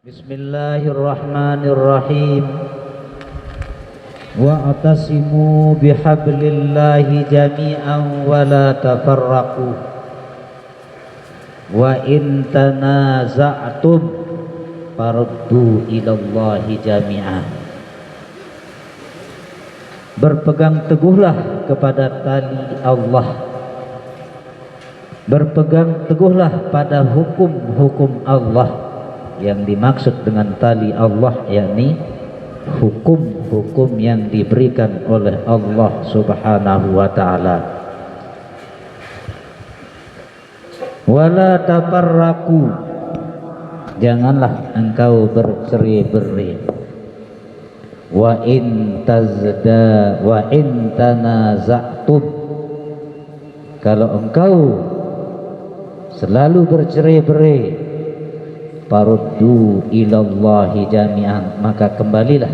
Bismillahirrahmanirrahim. Wa'tasimu bihablillahi jami'an wa la tafarraqu wa in tanaza'tum faruddu ilallahi jami'an. Berpegang teguhlah kepada tali Allah, berpegang teguhlah pada hukum-hukum Allah. Yang dimaksud dengan tali Allah yakni hukum-hukum yang diberikan oleh Allah Subhanahu wa ta'ala. Wala tafarraqu, janganlah engkau bercerai-berai. Wa in tanaza'tum, kalau engkau selalu bercerai-berai, faruddu ilallahi jami'an, maka kembalilah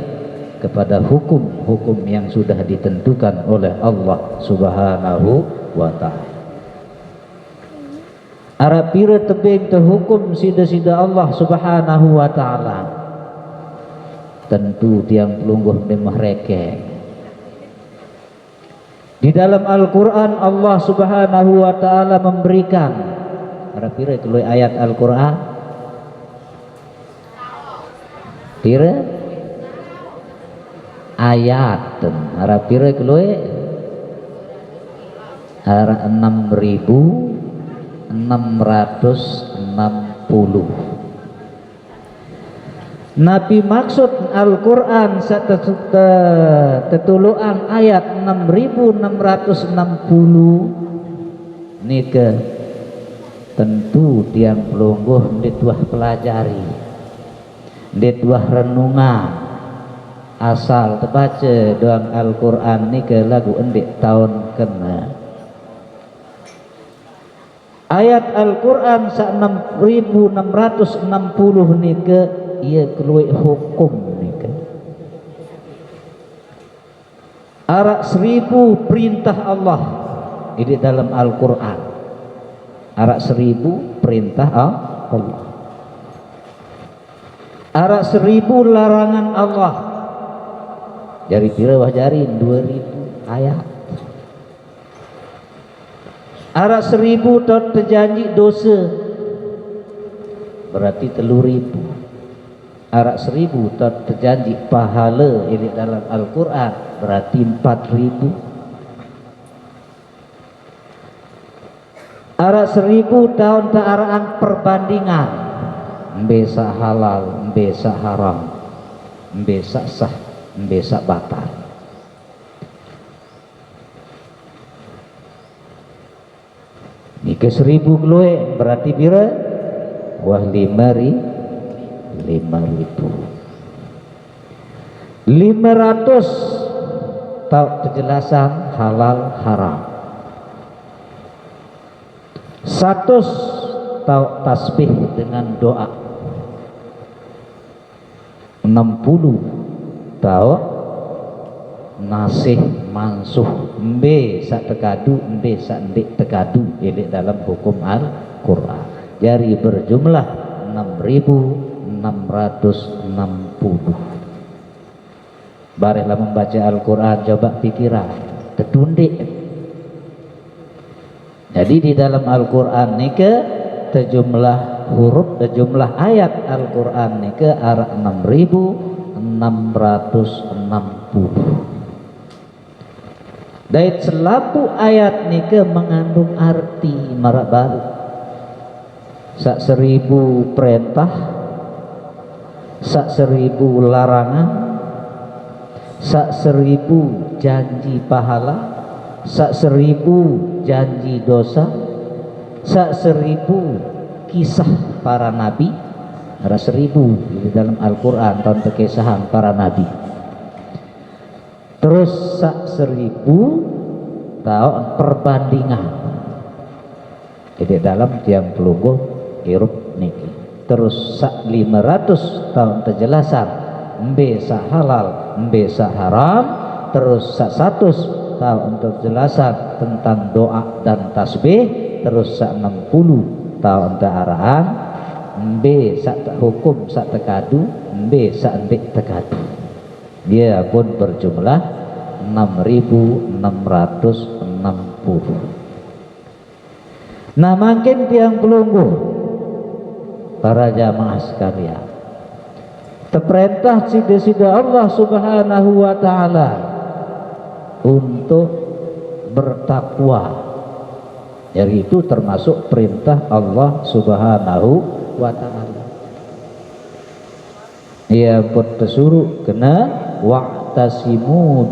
kepada hukum-hukum yang sudah ditentukan oleh Allah Subhanahu wa ta'ala. Arab pira tebing terhukum sida-sida Allah Subhanahu wa ta'ala, tentu tiang pelungguh memah reke. Di dalam Al-Quran Allah Subhanahu wa ta'ala memberikan Arab pira keluar ayat Al-Quran pira ayat arah pira keluar arah 6.660. Nabi maksud Al-Quran tetuluan ayat 6.660 nika tentu tiang pelungguh dituah pelajari, dituah renungan, asal terbaca doang Al-Quran ni ke lagu endik tahun kena ayat Al-Quran sa 6.660 ni ke ia keluar hukum ni ke arak 1000 perintah Allah di dalam Al-Quran, arak 1000 perintah Allah, arak 1000 larangan Allah. Jari pira wah jari 2000 ayat. Arak 1000 tot terjanji dosa berarti 3000. Arak 1000 tot terjanji pahala ini dalam Al-Quran berarti 4000. Arak 1000 tahun ta'araan perbandingan, mbesa halal, mbesa haram, mbesa sah, mbesa batal. Ini ke 1000 keluar berarti pira? Wah 5.000. 500 tahu kejelasan halal haram. 100 tahu tasbih dengan doa. 60 tahu nasih mansuh, mbe sak tekadu, mbe sak ndik tekadu ini dalam hukum Al-Quran. Jadi berjumlah 6.660. Barislah membaca Al-Quran, coba pikiran tertundik. Jadi di dalam Al-Quran ni ke terjumlah huruf, terjumlah ayat Al-Quran ni ke arah 6.660. Dari selapu ayat ni ke mengandung arti marak baru. Sak 1000 perintah, sak 1000 larangan, sak 1000 janji pahala, sak 1000 janji dosa, sak 1000 kisah para nabi. Ada 1000 di dalam Al-Quran tentang kekisahan para nabi. Terus sak 1000 tahun perbandingan. Jadi dalam tiang pelungguh hirup niki. Terus sak 500 tahun penjelasan mbe sak halal, mbe sak haram. Terus sak 100 tahun penjelasan tentang doa dan tasbih. Terus sak 60 tahun arahan mbe sak hukum sak tekadu, mbe sak ndik tekadu. Dia pun berjumlah 6.660. Nah, makin tiang pelungguh para jamaah sekalian, terperintah sida-sida Allah Subhanahu wa taala untuk bertakwa. Jadi itu termasuk perintah Allah Subhanahu wa taala. Ia pun tersuruh kena wa'tasimu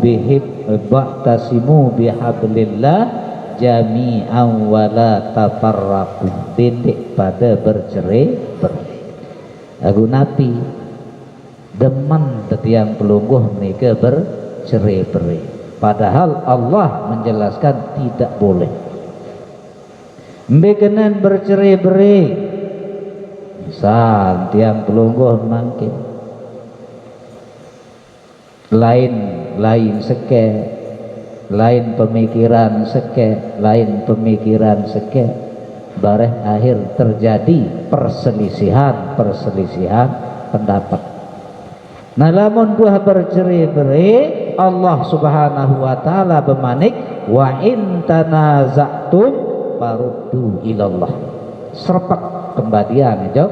bihablillah jami'an wa la tafarraqu. Titik pada bercerai-berai. Aku Nabi demen tiang pelungguh mereka bercerai-berai. Padahal Allah menjelaskan tidak boleh. Mbekenan bercerai-berai. Misal tiang pelungguh mangkin lain seke, lain pemikiran seke, lain pemikiran seke, bareh akhir terjadi perselisihan pendapat. Nah, lamun buah bercerai-berai, Allah Subhanahu wa taala bemanik wa in tanaza'tum faruddu ilallah. Serpak kembalian itu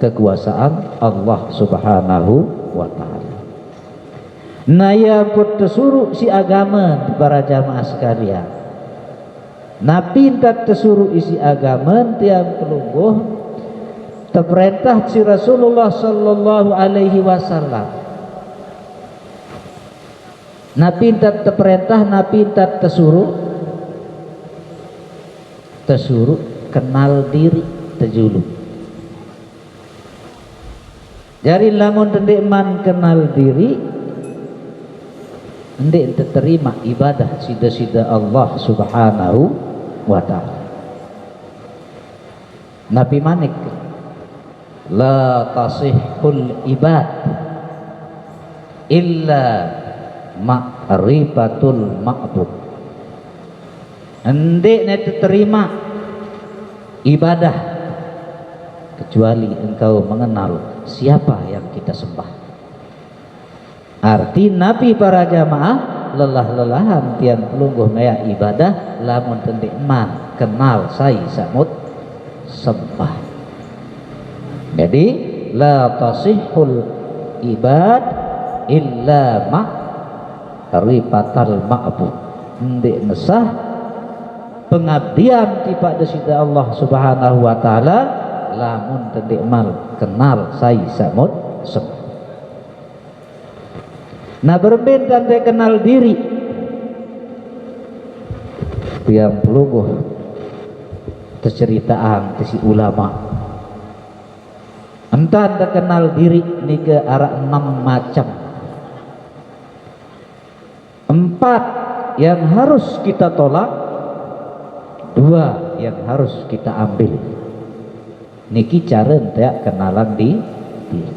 kekuasaan Allah Subhanahu wa taala. Naya pun tersuruh si agama para jamaah sekalian. Nabi tak tersuruh isi agama tiang pelungguh. Terperintah si Rasulullah sallallahu alaihi wasallam. Nabi tak terperintah, Nabi tak tersuruh kenal diri terjulu. Jadi lamun tendik man kenal diri, hendak terima ibadah sida-sida Allah Subhanahu wa taala. Nabi manik la tasihul ibad illa ma'rifatul ma'bud. Hendak terima ibadah kecuali engkau mengenal siapa yang kita sembah. Arti Nabi para jamaah lelah-lelahan tiang pelungguh maya ibadah lamun tendik man kenal sai samut sembah. Jadi la tasihul ibad illa ma'rifatal ma'bud. Ndik nesah pengabdian kepada sida Allah Subhanahu wa taala lamun tendik mal kenal sai samut sembah. Nah, berbeda dan kenal diri tiang pelungguh terceritaan si ulama entah anda kenal diri ni ke arah 6 macam. 4 yang harus kita tolak, 2 yang harus kita ambil. Niki cara ente kenalan di diri.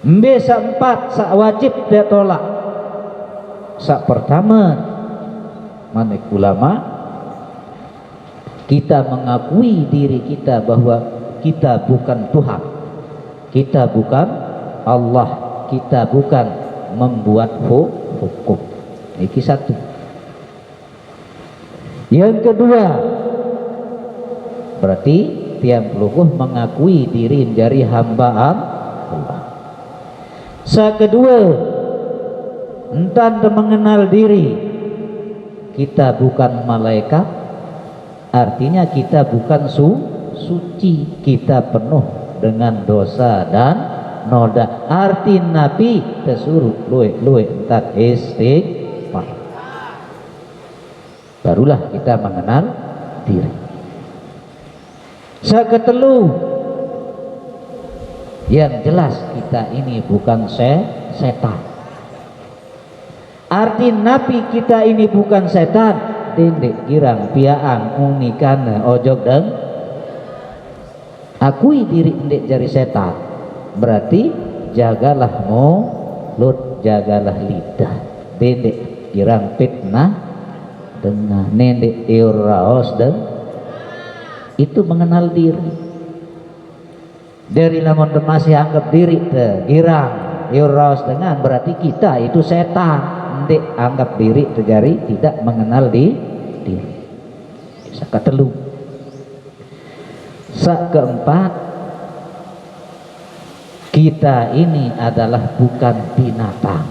Mbe sak 4 sak wajib dia tolak. Sak pertama manik ulama kita mengakui diri kita bahwa kita bukan Tuhan, kita bukan Allah, kita bukan membuat hukum. Ini satu. Yang kedua berarti tiang pelungguh mengakui diri menjadi hambaan Allah. Kedua, entah mengenal diri kita bukan malaikat, artinya kita bukan suci, kita penuh dengan dosa dan noda. Arti Nabi tersuruh luwe entah istighfar. Barulah kita mengenal diri. Ketelu, yang jelas kita ini bukan setan. Arti napi kita ini bukan setan, dendek girang piaan unikana ojok dan akui diri dendek jari setan. Berarti jagalah mulut, jagalah lidah. Dendek girang fitnah dengan nendek iuraos dan itu mengenal diri. Dari lamun masih anggap diri girang iuraos dengan berarti kita itu setan. Ndek anggap diri terjadi tidak mengenal diri. Sak ketelu. Sak keempat, kita ini adalah bukan binatang.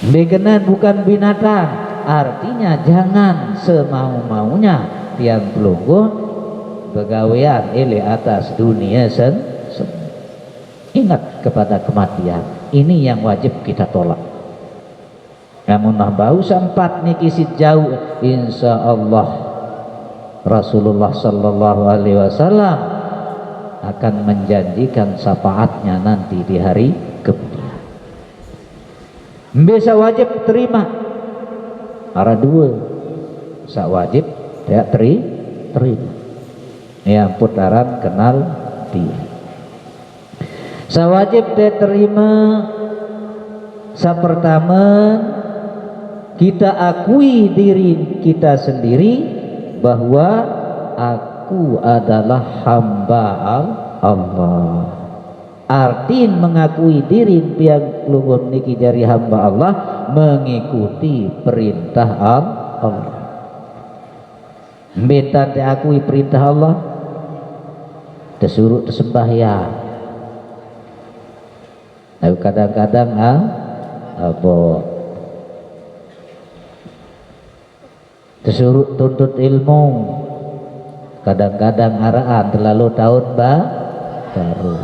Begenan bukan binatang, artinya jangan semau-maunya tiang pelungguh begawean ele atas dunia ingat kepada kematian. Ini yang wajib kita tolak. Namun bau sempat niki jauh, insya Allah Rasulullah Sallallahu Alaihi Wasallam akan menjanjikan syafaatnya nanti di hari kemudian. Bisa wajib terima. Ada dua, sak wajib tidak terima. Yang putaran kenal diri. Sawajib terima. Sa pertama kita akui diri kita sendiri bahwa aku adalah hamba Allah. Artin mengakui diri piang luhur niki jari hamba Allah, mengikuti perintah Allah. Beta diakui perintah Allah, disuruh tersembahyang. Nah, kadang-kadang disuruh tuntut ilmu, kadang-kadang araan terlalu tahun baru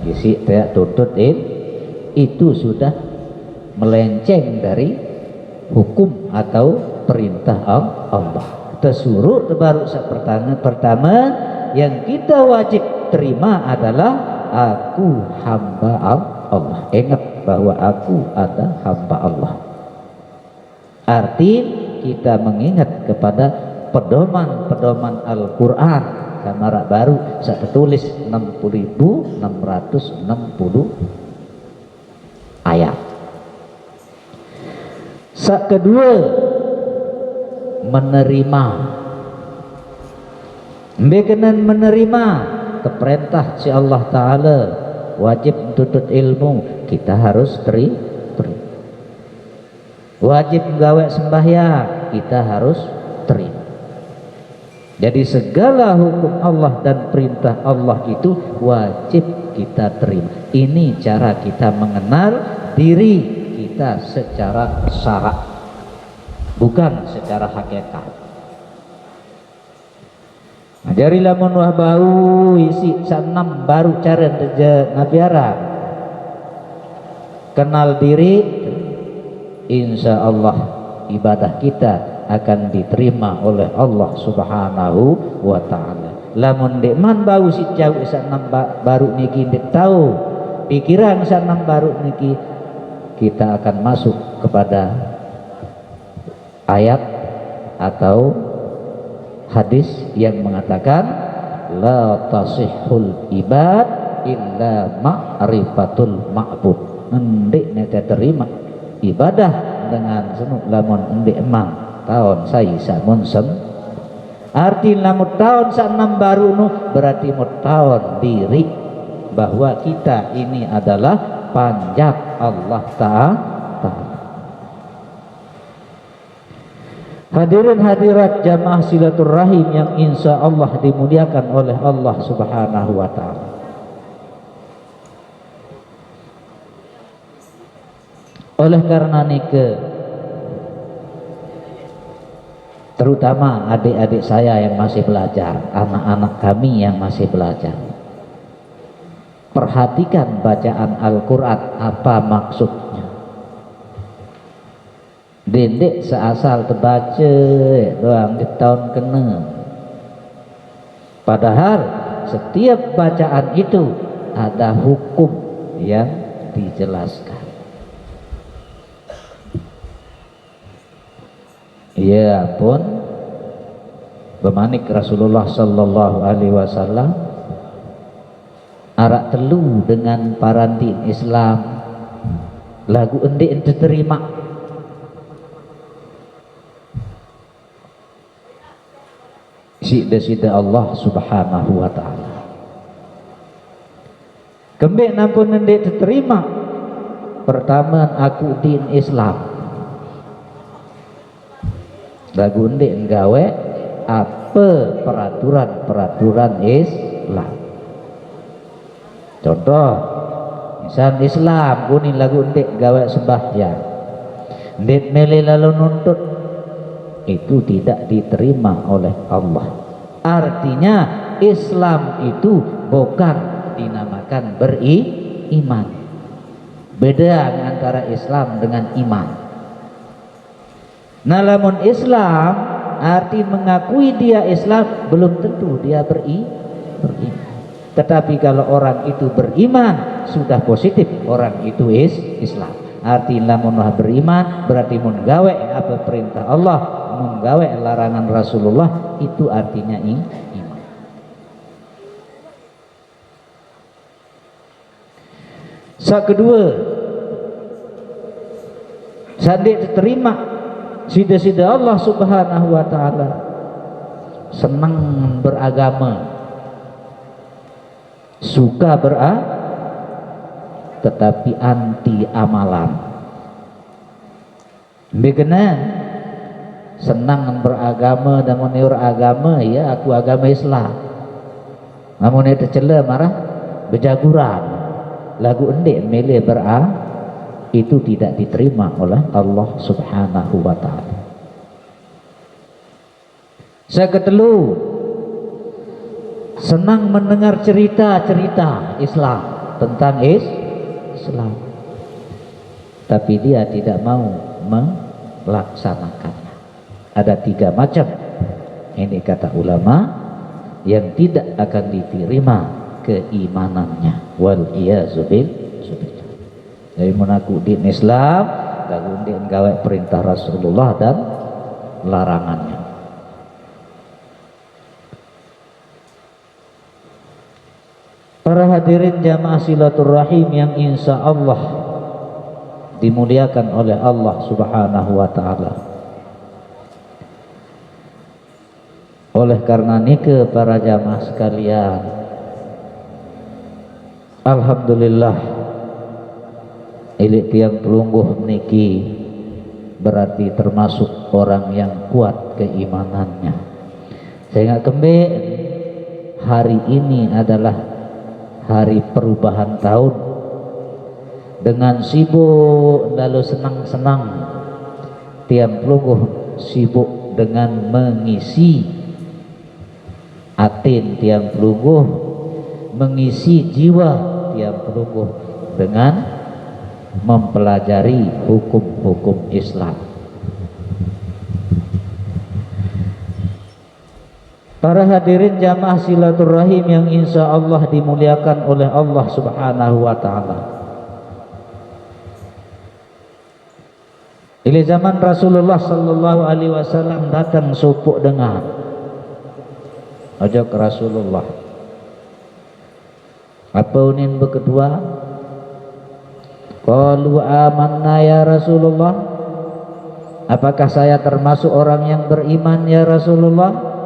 isi tidak tuntut itu sudah melenceng dari hukum atau perintah Allah. Disuruh baru pertama yang kita wajib terima adalah aku hamba Allah. Ingat bahwa aku ada hamba Allah. Arti kita mengingat kepada pedoman-pedoman Al-Quran. Kamara baru saya tulis 60.660 ayat. Kedua, menerima. Bekenan menerima keperintah si Allah Ta'ala, wajib tuntut ilmu, kita harus terima. Wajib gawe sembahyang, kita harus terima. Jadi segala hukum Allah dan perintah Allah itu wajib kita terima. Ini cara kita mengenal diri kita secara syarak, bukan secara hakikat. Dari lamun wah bau isi sanam baru cara nabiara kenal diri, insya Allah ibadah kita akan diterima oleh Allah Subhanahu wa Ta'ala. Lamun dekman bau si jauh sanam baru niki dek tahu pikiran sanam baru niki, kita akan masuk kepada ayat atau hadis yang mengatakan la tasihul ibad illa ma'rifatul ma'bud. Ndik nete terima ibadah dengan senuk lamun ndik emang tahun saya samun sem arti lamun tahun sa enam baru nu berarti mut tahun diri bahwa kita ini adalah panjak Allah Ta'ala. Hadirin hadirat jamaah silaturahim yang insya Allah dimuliakan oleh Allah Subhanahu wa Ta'ala. Oleh karena nike, terutama adik-adik saya yang masih belajar, anak-anak kami yang masih belajar, perhatikan bacaan Al-Quran apa maksudnya. Dendek seasal terbaca doang di tahun kena, padahal setiap bacaan itu ada hukum yang dijelaskan. Ya pun bemanik Rasulullah sallallahu alaihi wasallam arak telu dengan parantin Islam lagu endi ente terima sida Allah subhanahu wa ta'ala kembali nampun endi terima pertama aku din Islam lagu endi nggawe apa peraturan Islam. Contoh misal Islam kuning lagu ndik gawe sembahyang ndik mele lalu nuntut itu tidak diterima oleh Allah. Artinya Islam itu bukan dinamakan beriman. Beda antara Islam dengan iman. Nah lamun Islam arti mengakui dia Islam belum tentu dia beriman. Tetapi kalau orang itu beriman sudah positif orang itu Islam. Arti lamun beriman berarti menggawe apa perintah Allah, menggawe larangan Rasulullah, itu artinya iman. Kedua, sandi diterima sida Allah subhanahu wa ta'ala, senang beragama, suka tetapi anti amalan. Begenan senang beragama dan menurut agama, ya aku agama Islam, namun itu cela marah bejaguran lagu endek mele itu tidak diterima oleh Allah subhanahu wa ta'ala. Kedua, senang mendengar cerita-cerita Islam tentang Islam, tapi dia tidak mau melaksanakannya. Ada 3 macam ini kata ulama yang tidak akan diterima keimanannya. Wal iyazu billah. Dari mengaku din Islam, lalu din gawe perintah Rasulullah dan larangannya. Para hadirin jamaah silaturahim yang insya Allah dimuliakan oleh Allah subhanahu wa ta'ala. Oleh karena nike para jamaah sekalian, alhamdulillah ilik tiang pelungguh niki berarti termasuk orang yang kuat keimanannya. Saya ingat kembali hari ini adalah hari perubahan tahun. Dengan sibuk lalu senang-senang tiang pelungguh sibuk dengan mengisi atin tiang pelungguh, mengisi jiwa tiang pelungguh dengan mempelajari hukum-hukum Islam. Para hadirin jamaah silaturahim yang insya Allah dimuliakan oleh Allah subhanahu wa ta'ala. Di zaman Rasulullah sallallahu alaihi wasallam datang supuk dengan ajak Rasulullah, apa unin berkedua? Qalu amanna ya Rasulullah, apakah saya termasuk orang yang beriman ya Rasulullah?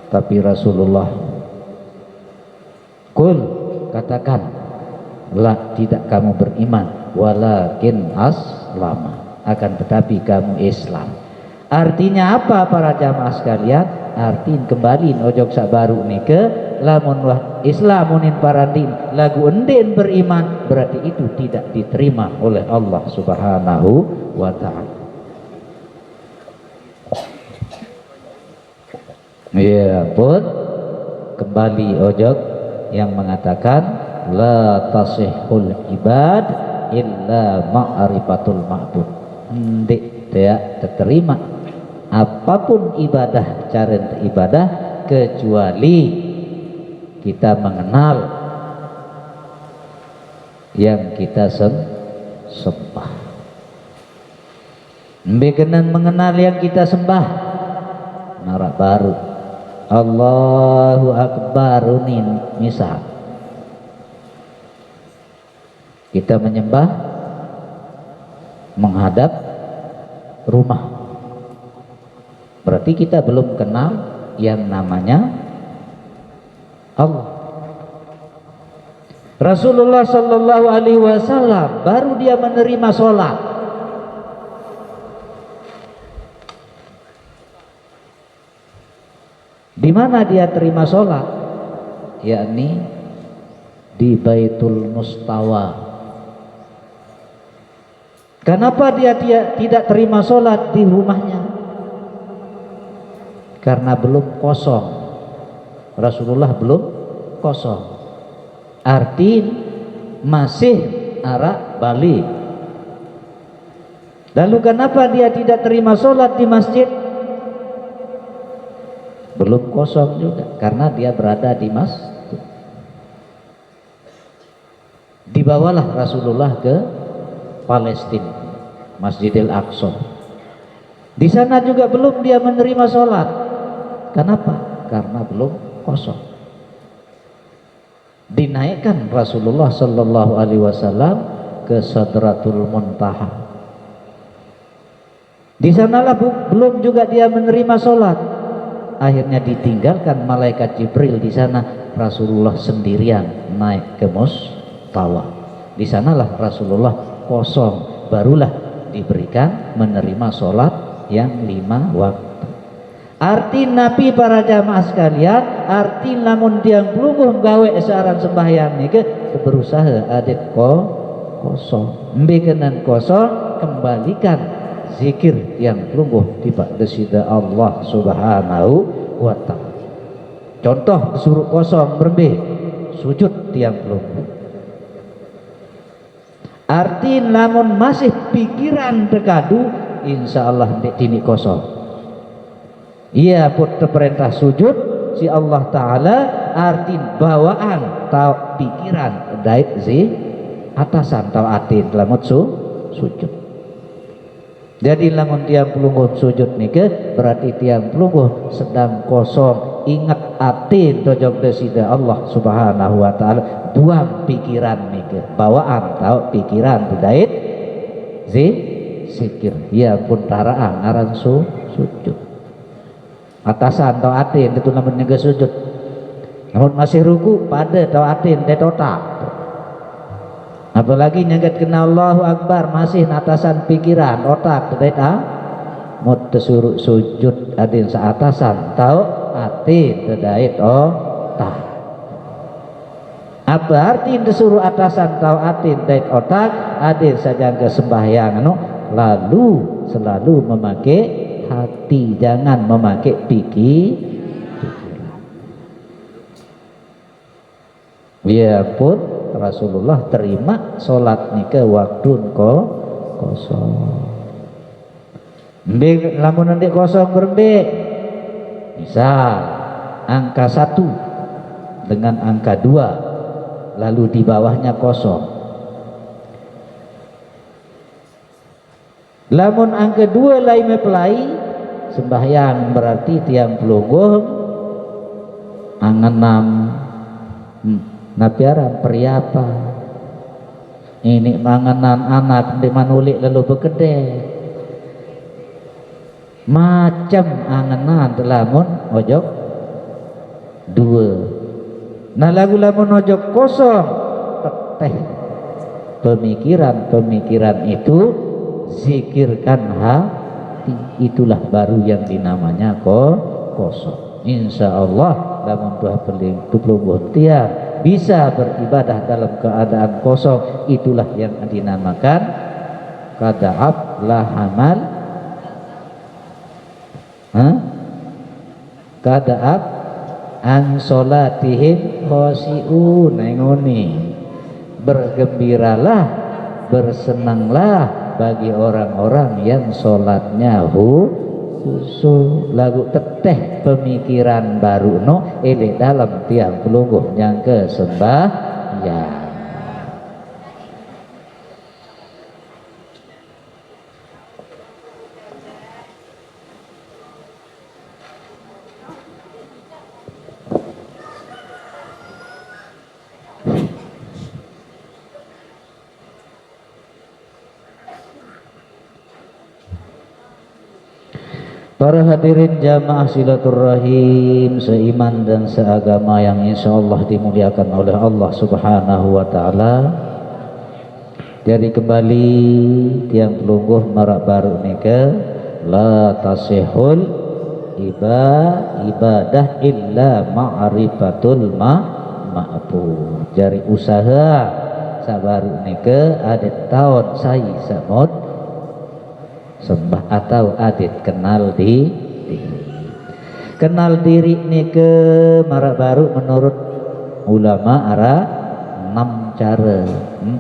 Tapi Rasulullah Qul, katakan, la, tidak kamu beriman, walakin aslama, akan tetapi kamu Islam. Artinya apa para jamaah sekalian? Artiin kembali ojok sabaru nih ke lamun wah Islamunin parandin lagu endin beriman, berarti itu tidak diterima oleh Allah subhanahu wa ta'ala. Ya pun kembali ojok yang mengatakan la tasihul ibad illa ma'rifatul ma'bud, ndik tidak terima apapun ibadah, cara ibadah, kecuali kita mengenal yang kita sembah. Bekenan mengenal yang kita sembah narak baru Allahu Akbar ini misal kita menyembah menghadap rumah, berarti kita belum kenal yang namanya Allah. Rasulullah Sallallahu Alaihi Wasallam baru dia menerima sholat. Di mana dia terima sholat? Yakni di Baitul Mustawa. Kenapa dia tidak terima sholat di rumahnya? Karena belum kosong. Rasulullah belum kosong. Arti masih arah balik. Lalu kenapa dia tidak terima sholat di masjid? Belum kosong juga, karena dia berada di masjid. Dibawalah Rasulullah ke Palestina, Masjidil Aqsa. Di sana juga belum dia menerima sholat. Kenapa? Karena belum kosong. Dinaikkan Rasulullah Sallallahu Alaihi Wasallam ke Sidratul Muntaha. Di sanalah belum juga dia menerima sholat. Akhirnya ditinggalkan malaikat Jibril di sana, Rasulullah sendirian naik ke Mustawa. Di sanalah Rasulullah kosong, barulah diberikan menerima sholat yang 5 waktu. Arti Nabi para jamaah sekalian, arti lamun tiang pelungguh gawe esaran sembahyang nike berusaha adik kosong, mbikenan kosong, kembalikan zikir yang pelungguh tiba desida Allah Subhanahu wa ta'ala. Contoh suruh kosong berbe sujud tiang pelungguh. Arti lamun masih pikiran terkadu, insya Allah tini kosong. Ia pun terperintah sujud si Allah Ta'ala, arti bawaan tau pikiran dait zi atasan tau atin lamun sujud. Jadi lamun tiang pelungguh sujud nike berarti tiang pelungguh sedang kosong, ingat atin tojok desida Allah Subhanahu wa ta'ala, buang pikiran nike, bawaan tau pikiran budait zikir. Ya pun taraan aran sujud. Atasan tau atin itu lamun nege sujud. Namun masih ruku pada tau atin tetota. Apalagi nyegat kena Allahu Akbar masih atasan pikiran otak tidak mau tersuruh sujud adin seatasan tahu hati tidak otak. Apa arti tersuruh atasan tahu hati tidak otak adin saja ke sembahyang lalu selalu memakai hati, jangan memakai pikiran. Biarpun Rasulullah terima sholat nika waktu kosong. Lamun nanti kosong berbe, misal angka 1 dengan angka 2, lalu di bawahnya kosong. Lamun angka 2 lain mepelai sembahyang berarti tiang pelungguh angan 6 nabiaran periapa ini manganan anak di manulik lalu bergede macam anganan telamun ojok 2. Nah lagu lamun ojok kosong teteh pemikiran itu zikirkan hati, itulah baru yang dinamanya kosong. Insya Allah lamun tuah pelungguh tiar bisa beribadah dalam keadaan kosong, itulah yang dinamakan kada'ab lahamal kada'ab an sholatihim khosi'un. Ngoni bergembiralah, bersenanglah bagi orang-orang yang sholatnya khusyuk. Lagu teteh pemikiran baru ele dalam tiang pelungguh yang ke sembahyang. Para hadirin jamaah silaturahim seiman dan seagama yang insyaallah dimuliakan oleh Allah Subhanahu wa taala. Jadi kembali tiang pelungguh marak baru nika la tasihul ibadah illa ma'rifatul ma'bud. Jadi usaha sabaru nika ada tahun saya samot sembah atau adit kenal diri. Kenal diri ni ke marak baru menurut ulama ada 6 cara.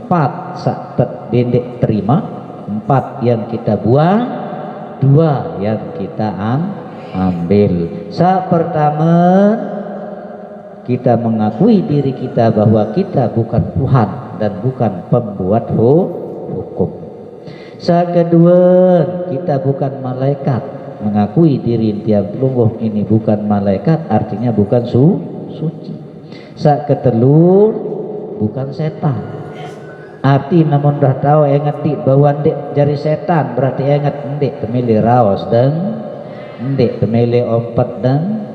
4 sak bendek terima, 4 yang kita buang, 2 yang kita ambil. Sak pertama kita mengakui diri kita bahwa kita bukan Tuhan dan bukan pembuat hukum. Saat kedua, kita bukan malaikat. Mengakui diri tiang pelungguh ini bukan malaikat, artinya bukan suci. Saat ketelu, bukan setan. Arti namun dah tahu ngerti bahwa ndek jari setan, berarti ingat ndek temeli rawas dan ndek temeli ompat dan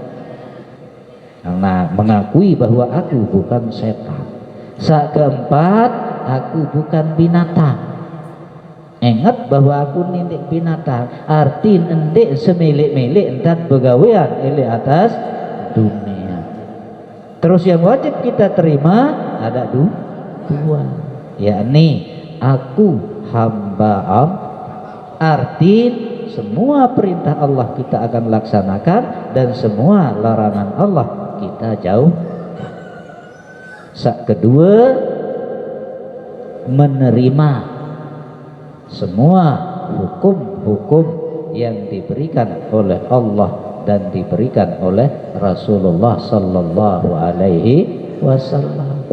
nah, mengakui bahwa aku bukan setan. Saat keempat, aku bukan binatang. Ingat bahwa aku nindik binatang, arti ndek semilik-milik dan begawian oleh atas dunia. Terus yang wajib kita terima ada 2, yakni aku hamba Allah. Arti semua perintah Allah kita akan laksanakan dan semua larangan Allah kita jauh. Sak kedua, menerima semua hukum-hukum yang diberikan oleh Allah dan diberikan oleh Rasulullah sallallahu alaihi wasallam.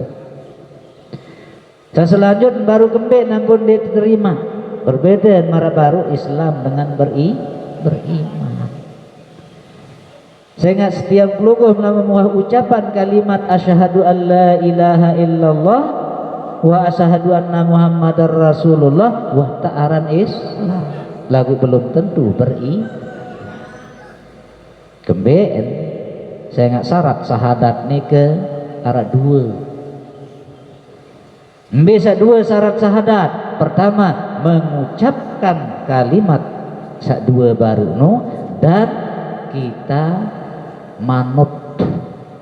Dan selanjutnya baru kembali nampun diterima. Berbeda mara baru Islam dengan beriman. Saya ingat setiap pelungguh melama ucapan kalimat asyhadu an la ilaha illallah wa asyhadu anna muhammadar rasulullah wah ta'aran Islam. Lagu belum tentu kembeen. Saya ingat syarat syahadat ni ke arah 2. Bisa 2 syarat syahadat. Pertama, mengucapkan kalimat sak 2 baru no dan kita manut.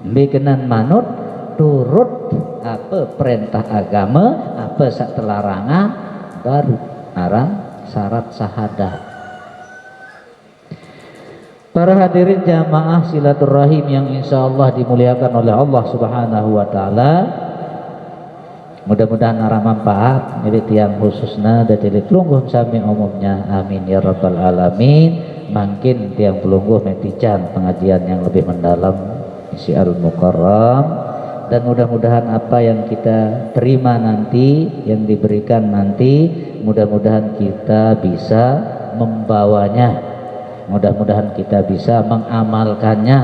Bekenan manut turut apa perintah agama, apa sak telarangan baru arang syarat syahadat. Para hadirin jamaah silaturahim yang insyaallah dimuliakan oleh Allah Subhanahu wa taala. Mudah-mudahan arah manfaat milik tiang khususna dan jadi pelungguh sami umumnya, amin ya rabbal alamin. Makin tiang pelungguh mentican pengajian yang lebih mendalam isi al-mukarram, dan mudah-mudahan apa yang kita terima nanti, yang diberikan nanti, mudah-mudahan kita bisa membawanya, mudah-mudahan kita bisa mengamalkannya,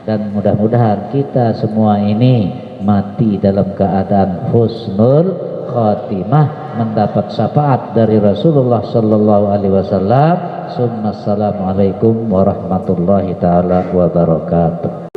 dan mudah-mudahan kita semua ini mati dalam keadaan husnul khatimah, mendapat syafaat dari Rasulullah sallallahu alaihi wasallam. Assalamualaikum warahmatullahi taala wabarakatuh.